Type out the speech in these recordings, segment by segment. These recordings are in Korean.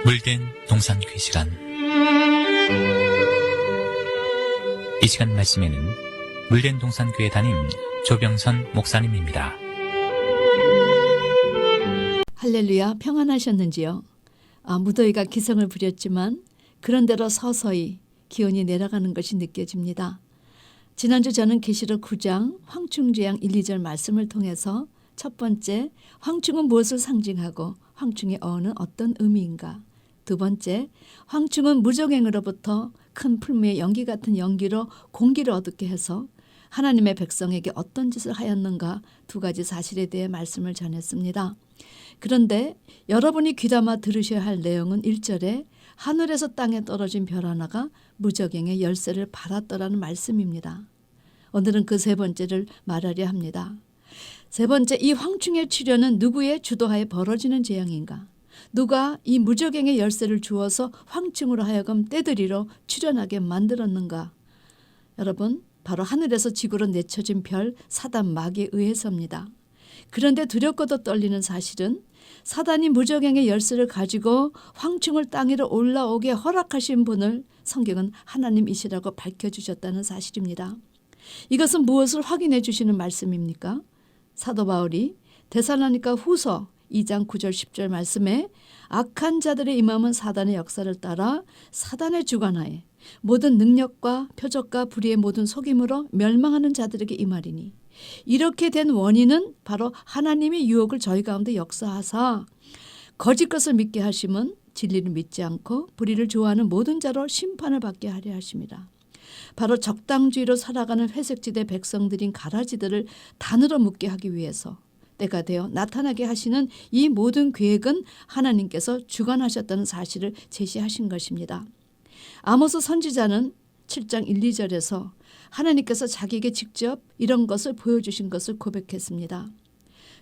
물된 동산귀 시간. 이 시간 말씀에는 물된 동산교회 담임 조병선 목사님입니다. 할렐루야, 평안하셨는지요? 무더위가 기승을 부렸지만 그런대로 서서히 기온이 내려가는 것이 느껴집니다. 지난주 저는 계시록 9장 황충제양 1, 2절 말씀을 통해서 첫 번째, 황충은 무엇을 상징하고 황충의 어는 어떤 의미인가? 두 번째, 황충은 무적행으로부터 큰 풀무의 연기 같은 연기로 공기를 어둡게 해서 하나님의 백성에게 어떤 짓을 하였는가 두 가지 사실에 대해 말씀을 전했습니다. 그런데 여러분이 귀담아 들으셔야 할 내용은 1절에 하늘에서 땅에 떨어진 별 하나가 무적행의 열쇠를 받았더라는 말씀입니다. 오늘은 그 세 번째를 말하려 합니다. 세 번째, 이 황충의 출현은 누구의 주도하에 벌어지는 재앙인가? 누가 이 무적행의 열쇠를 주어서 황충으로 하여금 떼들이로 출현하게 만들었는가? 여러분, 바로 하늘에서 지구로 내쳐진 별 사단 마귀에 의해서입니다. 그런데 두렵고도 떨리는 사실은 사단이 무적행의 열쇠를 가지고 황충을 땅 위로 올라오게 허락하신 분을 성경은 하나님이시라고 밝혀주셨다는 사실입니다. 이것은 무엇을 확인해 주시는 말씀입니까? 사도 바울이 데살로니가 후서 2장 9절 10절 말씀에 악한 자들의 임함은 사단의 역사를 따라 사단의 주관하에 모든 능력과 표적과 불의의 모든 속임으로 멸망하는 자들에게 임하리니 이렇게 된 원인은 바로 하나님의 유혹을 저희 가운데 역사하사 거짓 것을 믿게 하심은 진리를 믿지 않고 불의를 좋아하는 모든 자로 심판을 받게 하려 하심이라. 바로 적당주의로 살아가는 회색지대 백성들인 가라지들을 단으로 묶게 하기 위해서 때가 되어 나타나게 하시는 이 모든 계획은 하나님께서 주관하셨다는 사실을 제시하신 것입니다. 아모스 선지자는 7장 1, 2절에서 하나님께서 자기에게 직접 이런 것을 보여주신 것을 고백했습니다.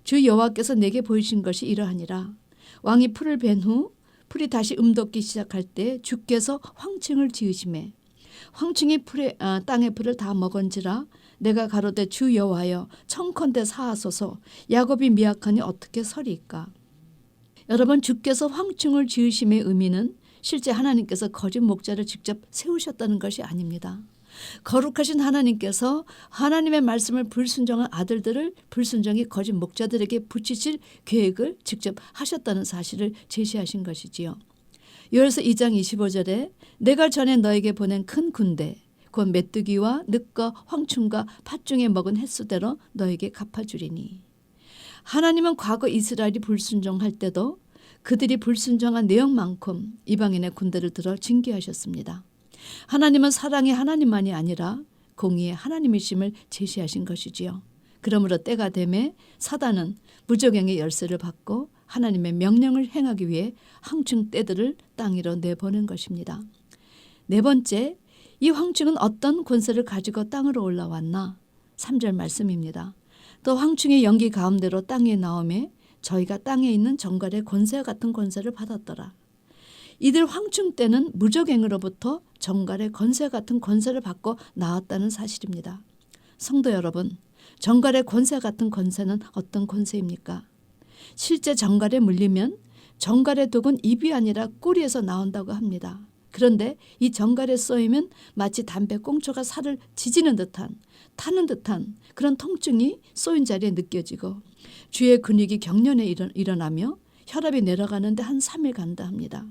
주 여호와께서 내게 보이신 것이 이러하니라. 왕이 풀을 벤 후 풀이 다시 음돋기 시작할 때 주께서 황충을 지으심에 황충이 땅의 풀을 다 먹은지라 내가 가로되 주 여호와여 청컨대 사하소서 야곱이 미약하니 어떻게 서리이까. 여러분, 주께서 황충을 지으심의 의미는 실제 하나님께서 거짓 목자를 직접 세우셨다는 것이 아닙니다. 거룩하신 하나님께서 하나님의 말씀을 불순종한 아들들을 불순종이 거짓 목자들에게 붙이실 계획을 직접 하셨다는 사실을 제시하신 것이지요. 요엘서 2장 25절에 내가 전에 너에게 보낸 큰 군대 곧 메뚜기와 늑과 황충과 팥중에 먹은 횟수대로 너에게 갚아주리니. 하나님은 과거 이스라엘이 불순종할 때도 그들이 불순종한 내용만큼 이방인의 군대를 들어 징계하셨습니다. 하나님은 사랑의 하나님만이 아니라 공의의 하나님이심을 제시하신 것이지요. 그러므로 때가 되매 사단은 무적행의 열쇠를 받고 하나님의 명령을 행하기 위해 황충 떼들을 땅 위로 내보낸 것입니다. 네 번째, 이 황충은 어떤 권세를 가지고 땅으로 올라왔나? 3절 말씀입니다. 또 황충의 연기 가운데로 땅에 나오매 저희가 땅에 있는 정갈의 권세와 같은 권세를 받았더라. 이들 황충 때는 무적행으로부터 정갈의 권세 같은 권세를 받고 나왔다는 사실입니다. 성도 여러분, 정갈의 권세 같은 권세는 어떤 권세입니까? 실제 정갈에 물리면 정갈의 독은 입이 아니라 꼬리에서 나온다고 합니다. 그런데 이 정갈에 쏘이면 마치 담배 꽁초가 살을 지지는 듯한 타는 듯한 그런 통증이 쏘인 자리에 느껴지고 주의 근육이 경련에 일어나며 혈압이 내려가는데 한 3일 간다 합니다.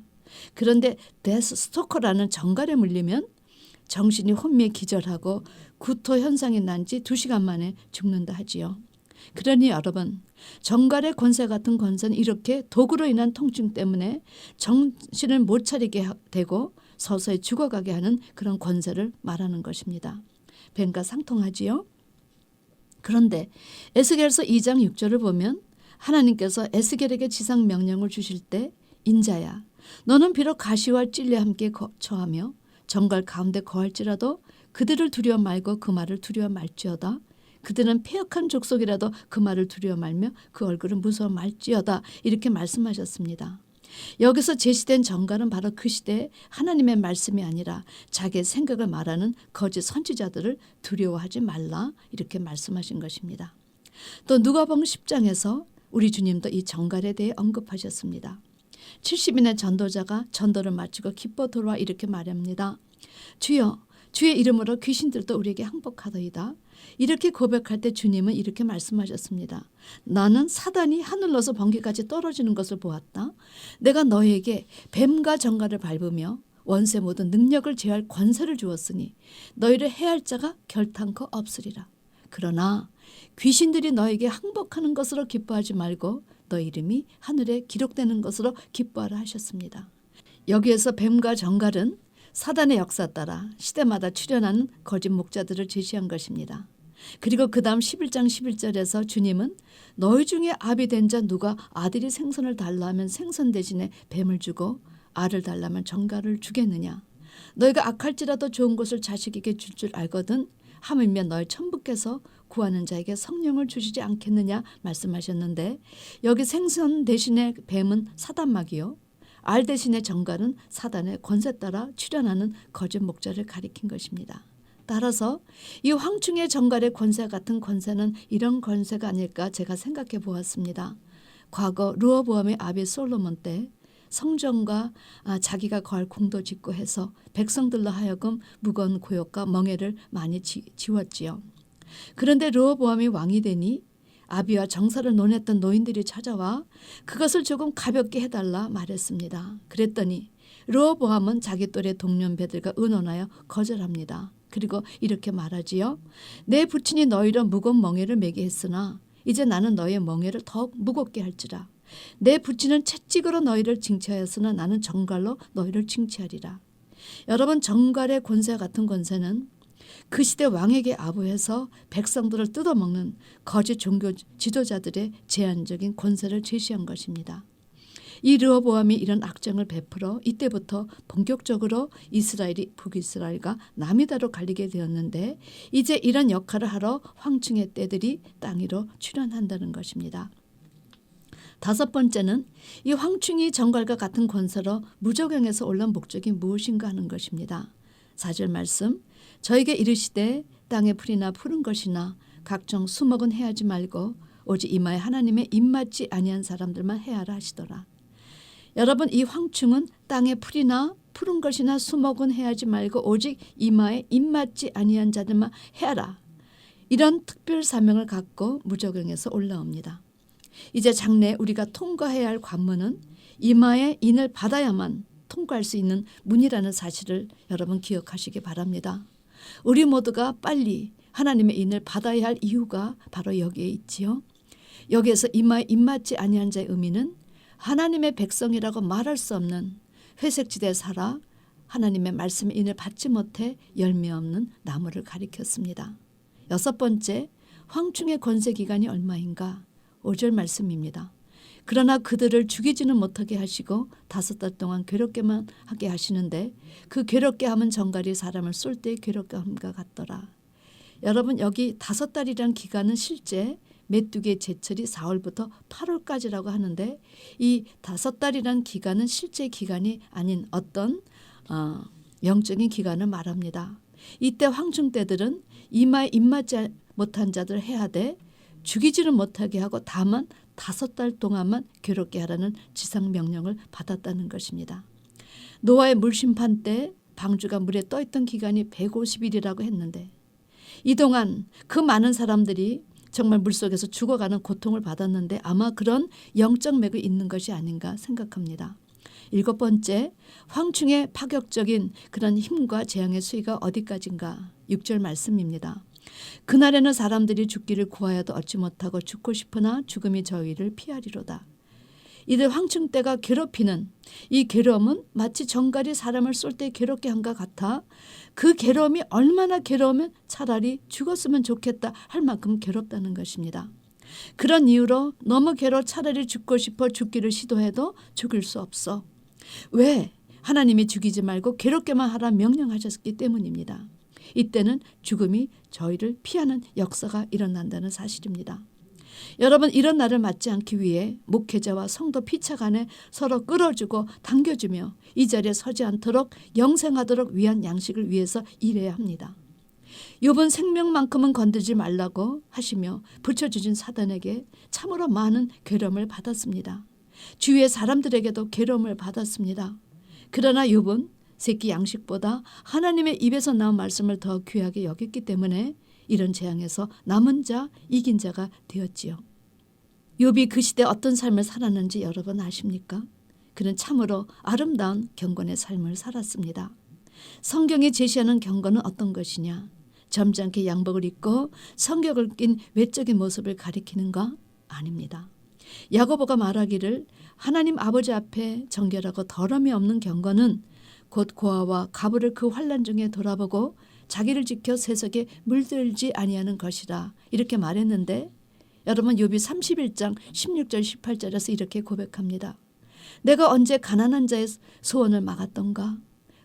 그런데 데스 스토커라는 정갈에 물리면 정신이 혼미해 기절하고 구토 현상이 난 지 2시간 만에 죽는다 하지요. 그러니 여러분, 정갈의 권세 같은 권세는 이렇게 독으로 인한 통증 때문에 정신을 못 차리게 되고 서서히 죽어가게 하는 그런 권세를 말하는 것입니다. 뱀과 상통하지요. 그런데 에스겔서 2장 6절을 보면 하나님께서 에스겔에게 지상 명령을 주실 때 인자야 너는 비록 가시와 찔레 함께 처하며 정갈 가운데 거할지라도 그들을 두려워 말고 그 말을 두려워 말지어다. 그들은 패역한 족속이라도 그 말을 두려워 말며 그 얼굴은 무서워 말지어다. 이렇게 말씀하셨습니다. 여기서 제시된 정갈은 바로 그 시대에 하나님의 말씀이 아니라 자기의 생각을 말하는 거짓 선지자들을 두려워하지 말라 이렇게 말씀하신 것입니다. 또 누가복음 10장에서 우리 주님도 이 정갈에 대해 언급하셨습니다. 70인의 전도자가 전도를 마치고 기뻐 돌아와 이렇게 말합니다. 주여, 주의 이름으로 귀신들도 우리에게 항복하더이다. 이렇게 고백할 때 주님은 이렇게 말씀하셨습니다. 나는 사단이 하늘로서 번개까지 떨어지는 것을 보았다. 내가 너에게 뱀과 정갈을 밟으며 원세 모든 능력을 제할 권세를 주었으니 너희를 해할 자가 결탄코 없으리라. 그러나 귀신들이 너에게 항복하는 것으로 기뻐하지 말고 너 이름이 하늘에 기록되는 것으로 기뻐하라 하셨습니다. 여기에서 뱀과 정갈은 사단의 역사 따라 시대마다 출현하는 거짓 목자들을 제시한 것입니다. 그리고 그 다음 11장 11절에서 주님은 너희 중에 아비 된 자 누가 아들이 생선을 달라 하면 생선 대신에 뱀을 주고 알을 달라면 정갈을 주겠느냐. 너희가 악할지라도 좋은 것을 자식에게 줄 줄 알거든 하물며 너희 천부께서 구하는 자에게 성령을 주시지 않겠느냐 말씀하셨는데 여기 생선 대신에 뱀은 사단마귀요. 알 대신에 정갈은 사단의 권세 따라 출현하는 거짓 목자를 가리킨 것입니다. 따라서 이 황충의 정갈의 권세 같은 권세는 이런 권세가 아닐까 제가 생각해 보았습니다. 과거 르호보암의 아비 솔로몬 때 성전과 자기가 거할 궁도 짓고 해서 백성들로 하여금 무거운 고역과 멍에를 많이 지웠지요. 그런데 르호보암이 왕이 되니 아비와 정사를 논했던 노인들이 찾아와 그것을 조금 가볍게 해달라 말했습니다. 그랬더니 르호보암은 자기 또래 동년배들과 의논하여 거절합니다. 그리고 이렇게 말하지요. 내 부친이 너희로 무거운 멍에를 매게 했으나 이제 나는 너의 멍에를 더욱 무겁게 할지라. 내 부친은 채찍으로 너희를 징치하였으나 나는 정갈로 너희를 징치하리라. 여러분, 정갈의 권세 같은 권세는 그 시대 왕에게 아부해서 백성들을 뜯어먹는 거짓 종교 지도자들의 제한적인 권세를 제시한 것입니다. 이 르호보암이 이런 악정을 베풀어 이때부터 본격적으로 이스라엘이 북이스라엘과 남이다로 갈리게 되었는데 이제 이런 역할을 하러 황충의 떼들이 땅 위로 출현한다는 것입니다. 다섯 번째는 이 황충이 정갈과 같은 권세로 무저갱에서 올라온 목적이 무엇인가 하는 것입니다. 4절 말씀, 저에게 이르시되 땅의 풀이나 푸른 것이나 각종 수목은 해하지 말고 오직 이마에 하나님의 입맞지 아니한 사람들만 해하라 하시더라. 여러분, 이 황충은 땅의 풀이나 푸른 것이나 수목은 해하지 말고 오직 이마에 입맞지 아니한 자들만 해하라. 이런 특별 사명을 갖고 무저갱에서 올라옵니다. 이제 장래 우리가 통과해야 할 관문은 이마에 인을 받아야만 통과할 수 있는 문이라는 사실을 여러분 기억하시기 바랍니다. 우리 모두가 빨리 하나님의 인을 받아야 할 이유가 바로 여기에 있지요. 여기에서 이마에 입맞지 아니한 자의 의미는 하나님의 백성이라고 말할 수 없는 회색지대에 살아 하나님의 말씀의 인을 받지 못해 열매 없는 나무를 가리켰습니다. 여섯 번째, 황충의 권세 기간이 얼마인가? 5절 말씀입니다. 그러나 그들을 죽이지는 못하게 하시고 5달 동안 괴롭게만 하게 하시는데 그 괴롭게 함은 정갈이 사람을 쏠 때 괴롭게 함과 같더라. 여러분, 여기 5달이란 기간은 실제 메뚜기의 제철이 4월부터 8월까지라고 하는데 이 5달이란 기간은 실제 기간이 아닌 어떤 영적인 기간을 말합니다. 이때 황충 떼들은 이마에 입맞지 못한 자들을 해하되 죽이지는 못하게 하고 다만 5달 동안만 괴롭게 하라는 지상 명령을 받았다는 것입니다. 노아의 물심판 때 방주가 물에 떠있던 기간이 150일이라고 했는데 이 동안 그 많은 사람들이 정말 물속에서 죽어가는 고통을 받았는데 아마 그런 영적 맥이 있는 것이 아닌가 생각합니다. 7번째, 황충의 파격적인 그런 힘과 재앙의 수위가 어디까지인가? 6절 말씀입니다. 그날에는 사람들이 죽기를 구하여도 얻지 못하고 죽고 싶으나 죽음이 저희를 피하리로다. 이들 황충 떼가 괴롭히는 이 괴로움은 마치 정갈이 사람을 쏠 때 괴롭게 한과 같아 그 괴로움이 얼마나 괴로우면 차라리 죽었으면 좋겠다 할 만큼 괴롭다는 것입니다. 그런 이유로 너무 괴로워 차라리 죽고 싶어 죽기를 시도해도 죽일 수 없어. 왜? 하나님이 죽이지 말고 괴롭게만 하라 명령하셨기 때문입니다. 이때는 죽음이 저희를 피하는 역사가 일어난다는 사실입니다. 여러분, 이런 날을 맞지 않기 위해 목회자와 성도 피차 간에 서로 끌어주고 당겨주며 이 자리에 서지 않도록 영생하도록 위한 양식을 위해서 일해야 합니다. 욥은 생명만큼은 건들지 말라고 하시며 붙여주신 사단에게 참으로 많은 괴로움을 받았습니다. 주위의 사람들에게도 괴로움을 받았습니다. 그러나 욥은 새끼 양식보다 하나님의 입에서 나온 말씀을 더 귀하게 여겼기 때문에 이런 재앙에서 남은 자, 이긴 자가 되었지요. 욥이 그 시대 어떤 삶을 살았는지 여러분 아십니까? 그는 참으로 아름다운 경건의 삶을 살았습니다. 성경이 제시하는 경건은 어떤 것이냐? 점잖게 양복을 입고 성격을 낀 외적인 모습을 가리키는가? 아닙니다. 야고보가 말하기를 하나님 아버지 앞에 정결하고 더러움이 없는 경건은 곧 고아와 가부를 그 환난 중에 돌아보고 자기를 지켜 세속에 물들지 아니하는 것이라 이렇게 말했는데 여러분 욥이 31장 16절 18절에서 이렇게 고백합니다. 내가 언제 가난한 자의 소원을 막았던가?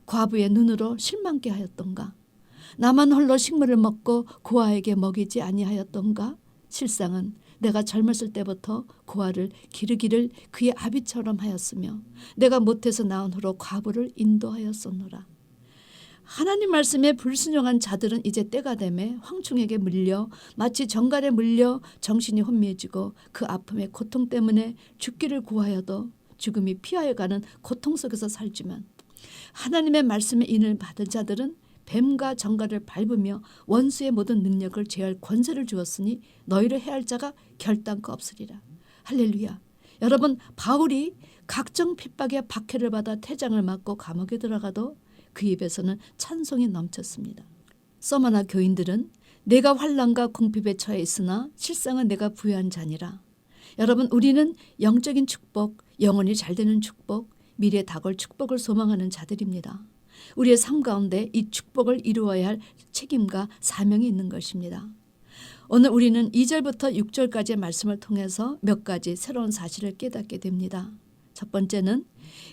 과부의 눈으로 실망케 하였던가? 나만 홀로 식물을 먹고 고아에게 먹이지 아니하였던가? 실상은 내가 젊었을 때부터 고아를 기르기를 그의 아비처럼 하였으며 내가 못해서 낳은 후로 과부를 인도하였었노라. 하나님 말씀에 불순종한 자들은 이제 때가 되매 황충에게 물려 마치 정갈에 물려 정신이 혼미해지고 그 아픔의 고통 때문에 죽기를 구하여도 죽음이 피하여 가는 고통 속에서 살지만 하나님의 말씀에 인을 받은 자들은 뱀과 정갈을 밟으며 원수의 모든 능력을 제할 권세를 주었으니 너희를 해할 자가 결단코 없으리라. 할렐루야. 여러분 바울이 각종 핍박에 박해를 받아 태장을 맞고 감옥에 들어가도 그 입에서는 찬송이 넘쳤습니다. 서머나 교인들은 내가 환난과 궁핍에 처해 있으나 실상은 내가 부유한 자니라. 여러분 우리는 영적인 축복, 영혼이 잘 되는 축복, 미래에 다가올 축복을 소망하는 자들입니다. 우리의 삶 가운데 이 축복을 이루어야 할 책임과 사명이 있는 것입니다. 오늘 우리는 2절부터 6절까지의 말씀을 통해서 몇 가지 새로운 사실을 깨닫게 됩니다. 첫 번째는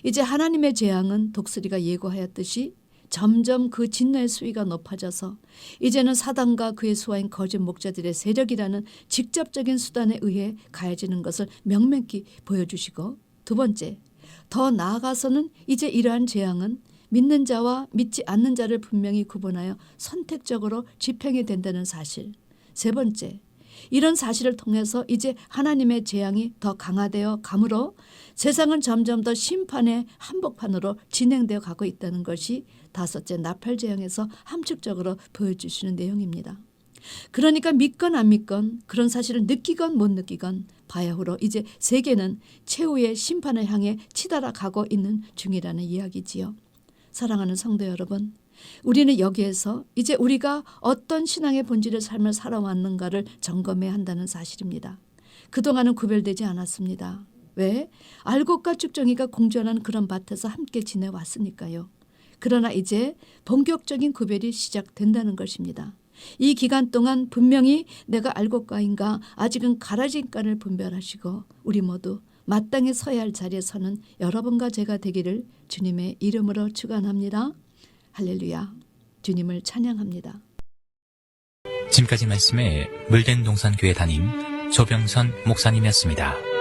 이제 하나님의 재앙은 독수리가 예고하였듯이 점점 그 진노의 수위가 높아져서 이제는 사단과 그의 수하인 거짓 목자들의 세력이라는 직접적인 수단에 의해 가해지는 것을 명명히 보여주시고 두 번째, 더 나아가서는 이제 이러한 재앙은 믿는 자와 믿지 않는 자를 분명히 구분하여 선택적으로 집행이 된다는 사실. 세 번째, 이런 사실을 통해서 이제 하나님의 재앙이 더 강화되어 가므로 세상은 점점 더 심판의 한복판으로 진행되어 가고 있다는 것이 다섯째 나팔 재앙에서 함축적으로 보여주시는 내용입니다. 그러니까 믿건 안 믿건 그런 사실을 느끼건 못 느끼건 바야흐로 이제 세계는 최후의 심판을 향해 치달아 가고 있는 중이라는 이야기지요. 사랑하는 성도 여러분, 우리는 여기에서 이제 우리가 어떤 신앙의 본질의 삶을 살아왔는가를 점검해야 한다는 사실입니다. 그동안은 구별되지 않았습니다. 왜? 알곡과 쭉정이가 공존하는 그런 밭에서 함께 지내왔으니까요. 그러나 이제 본격적인 구별이 시작된다는 것입니다. 이 기간 동안 분명히 내가 알곡가인가 아직은 가라진가를 분별하시고 우리 모두 마땅히 서야 할 자리에 서는 여러분과 제가 되기를 주님의 이름으로 축원합니다. 할렐루야. 주님을 찬양합니다. 지금까지 말씀에 물된 동산교회 담임 조병선 목사님이었습니다.